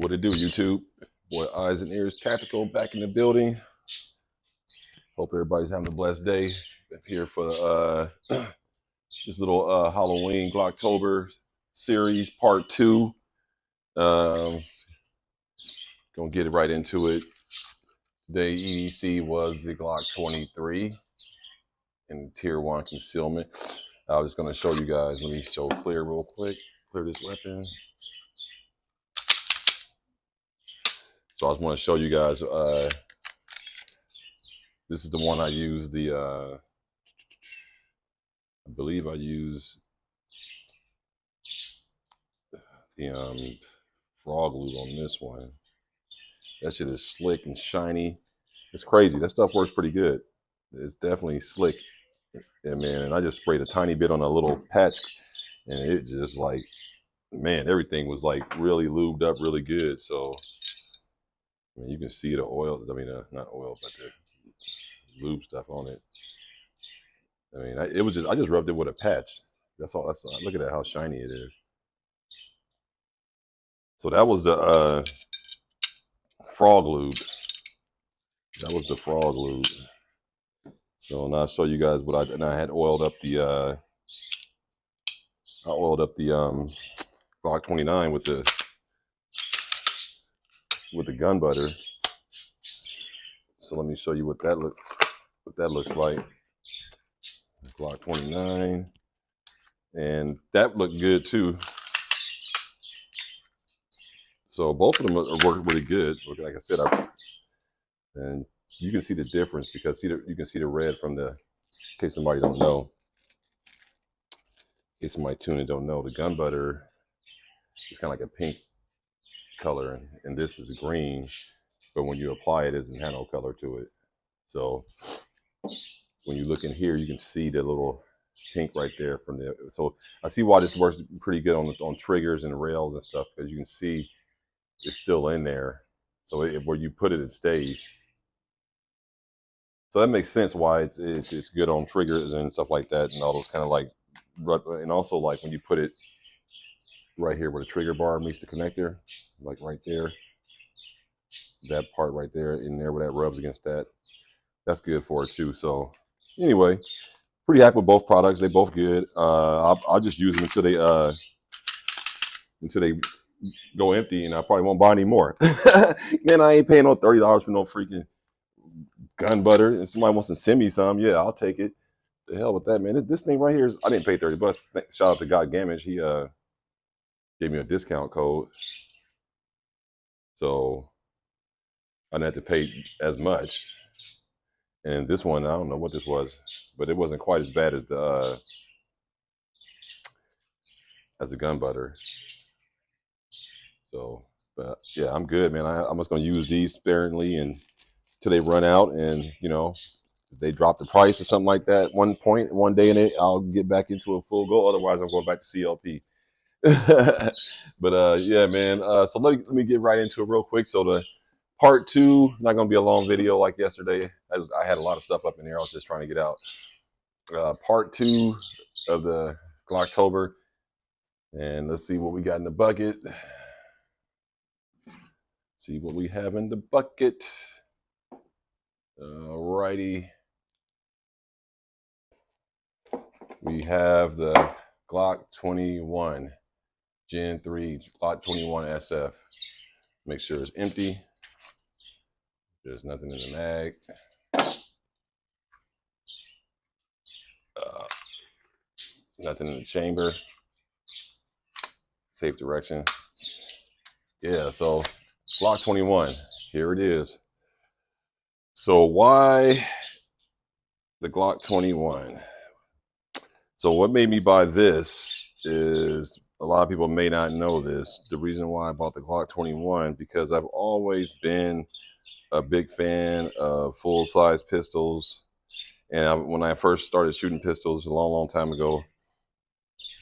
What it do, YouTube? Boy, Eyes and Ears Tactical back in the building. Hope everybody's having a blessed day. I'm here for this little Halloween Glocktober series, part 2. Gonna get it right into it. Today, EDC was the Glock 23 in Tier 1 concealment. I was just gonna show you guys. Let me show clear real quick. Clear this weapon. So I just want to show you guys. This is the one I use. I believe I use the frog glue on this one. That shit is slick and shiny. It's crazy. That stuff works pretty good. It's definitely slick. Yeah, man. And I just sprayed a tiny bit on a little patch, and it just like, man, everything was like really lubed up really good. So, I mean, you can see the oil. I mean, not oil, but the lube stuff on it. I mean, I just rubbed it with a patch. That's all. Look at that, how shiny it is. So that was the frog lube. That was the frog lube. So now I'll show you guys what I had oiled up the Glock 29 with the gun butter. So let me show you what that looks like. Glock 29, and that looked good too. So both of them are working really good. Like I said, and you can see the difference because you can see the red from the. In case somebody don't know, in case somebody tuning don't know, the gun butter is kind of like a pink color, and this is green. But when you apply it, it doesn't have no color to it. So when you look in here, you can see the little pink right there from the. So I see why this works pretty good on triggers and rails and stuff, because you can see it's still in there. So where you put it, it stays. So that makes sense why it's good on triggers and stuff like that, and all those kind of like, and also like when you put it right here where the trigger bar meets the connector, like right there, that part right there in there where that rubs against that, that's good for it too. So anyway, pretty happy with both products. They both good. I'll just use them until they go empty, and I probably won't buy any more. Man, I ain't paying no $30 for no freaking gun butter. And somebody wants to send me some, yeah, I'll take it. The hell with that, man. This thing right here I didn't pay $30. Shout out to God Gamage. He gave me a discount code, so I didn't have to pay as much. And this one, I don't know what this was, but it wasn't quite as bad as the gun butter. So, but yeah, I'm good, man. I'm just gonna use these sparingly and till they run out, and if they drop the price or something like that one day in it, I'll get back into a full go. Otherwise, I'm going back to CLP. But yeah, man. So let me get right into it real quick. So the part 2, not gonna be a long video like yesterday. I had a lot of stuff up in here. I was just trying to get out. Part 2 of the Glocktober, and let's see what we got in the bucket. See what we have in the bucket. Alrighty. We have the Glock 21 Gen 3 Glock 21 SF. Make sure it's empty. There's nothing in the mag. Nothing in the chamber. Safe direction. Yeah, so Glock 21. Here it is. So why the Glock 21? So what made me buy this is, a lot of people may not know this. The reason why I bought the Glock 21, because I've always been a big fan of full-size pistols. And when I first started shooting pistols a long time ago,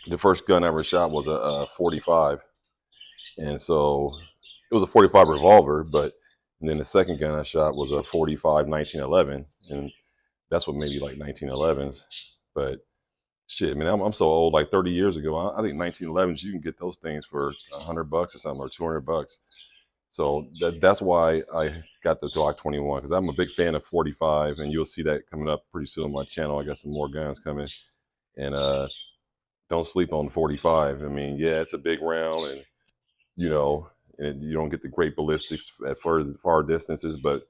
the first gun I ever shot was a 45. And so it was a 45 revolver, and then the second gun I shot was a 45 1911. And that's what made me like 1911s. But shit, man, I'm so old. Like 30 years ago, I think 1911s, you can get those things for $100 or something, or $200. So that's why I got the Glock 21, because I'm a big fan of 45, and you'll see that coming up pretty soon on my channel. I got some more guns coming, and don't sleep on the 45. I mean, yeah, it's a big round, and you know, and you don't get the great ballistics at far distances, but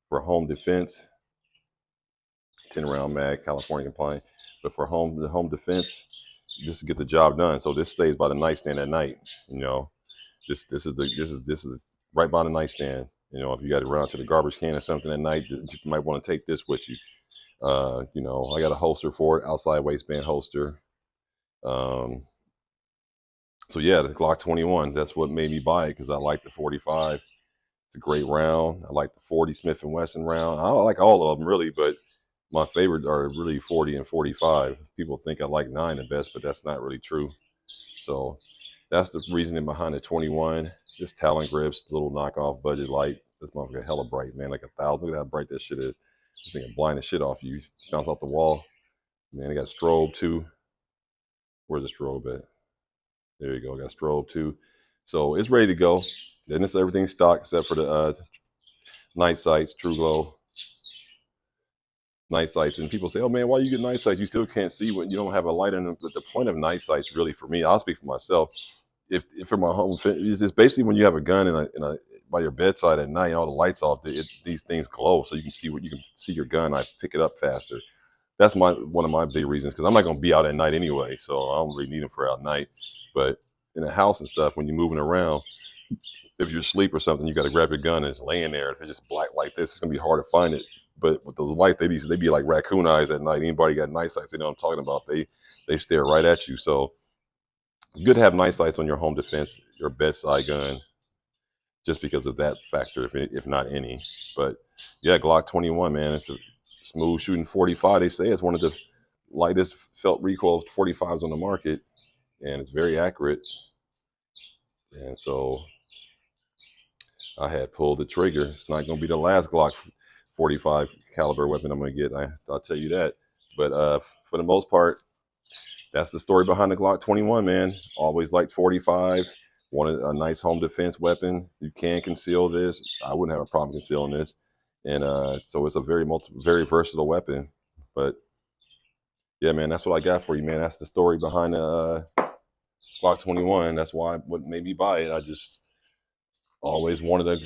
for home defense, 10 round mag, California compliant. But for home defense, just to get the job done. So this stays by the nightstand at night. You know, this is right by the nightstand. You know, if you got to run out to the garbage can or something at night, you might want to take this with you. You know, I got a holster for it, outside waistband holster. Um, so yeah, the Glock 21. That's what made me buy it, because I like the 45. It's a great round. I like the 40 Smith and Wesson round. I like all of them really, but my favorite are really 40 and 45. People think I like 9 the best, but that's not really true. So that's the reasoning behind the 21. Just Talon grips, little knockoff budget light. This motherfucker hella bright, man. Like 1,000. Look at how bright that shit is. This thing can blind the shit off you. Bounce off the wall. Man, I got strobe too. Where's the strobe at? There you go. I got strobe too. So it's ready to go. Then this everything's stock except for the night sights, True Glow night sights. And people say, "Oh man, why you get night sights? You still can't see when you don't have a light in them." But the point of night sights, really, for me, I'll speak for myself. If for my home, it's basically when you have a gun by your bedside at night, all the lights off, these things glow, so you can see your gun. I pick it up faster. That's one of my big reasons, because I'm not gonna be out at night anyway, so I don't really need them for out night. But in the house and stuff, when you're moving around, if you're asleep or something, you got to grab your gun and it's laying there. If it's just black like this, it's gonna be hard to find it. But with those lights, they be like raccoon eyes at night. Anybody got night sights, they know what I'm talking about. They stare right at you. So it's good to have night sights on your home defense, your bedside gun, just because of that factor, if not any. But yeah, Glock 21, man, it's a smooth shooting 45. They say it's one of the lightest felt recoil 45s on the market, and it's very accurate. And so I had pulled the trigger. It's not going to be the last Glock 45 caliber weapon I'm going to get. I'll tell you that. But for the most part, that's the story behind the Glock 21, man. Always liked 45. Wanted a nice home defense weapon. You can conceal this. I wouldn't have a problem concealing this. And so it's a very versatile weapon. But yeah, man, that's what I got for you, man. That's the story behind the Glock 21. That's what made me buy it. I just always wanted a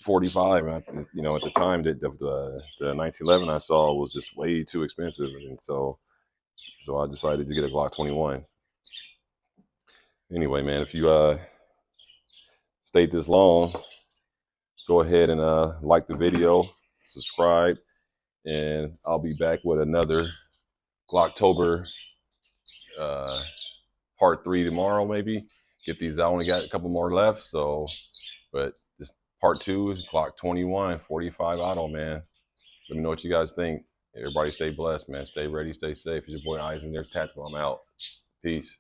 45. You know, at the time, the 1911 I saw was just way too expensive, and so I decided to get a Glock 21. Anyway, man, if you stayed this long, go ahead and like the video, subscribe, and I'll be back with another Glocktober part 3 tomorrow, maybe. Get these. I only got a couple more left, so but this part 2 is Glock 21 45 auto, man. Let me know what you guys think. Everybody stay blessed, man. Stay ready, stay safe. It's your boy Eisen. There's Tactical. I'm out. Peace.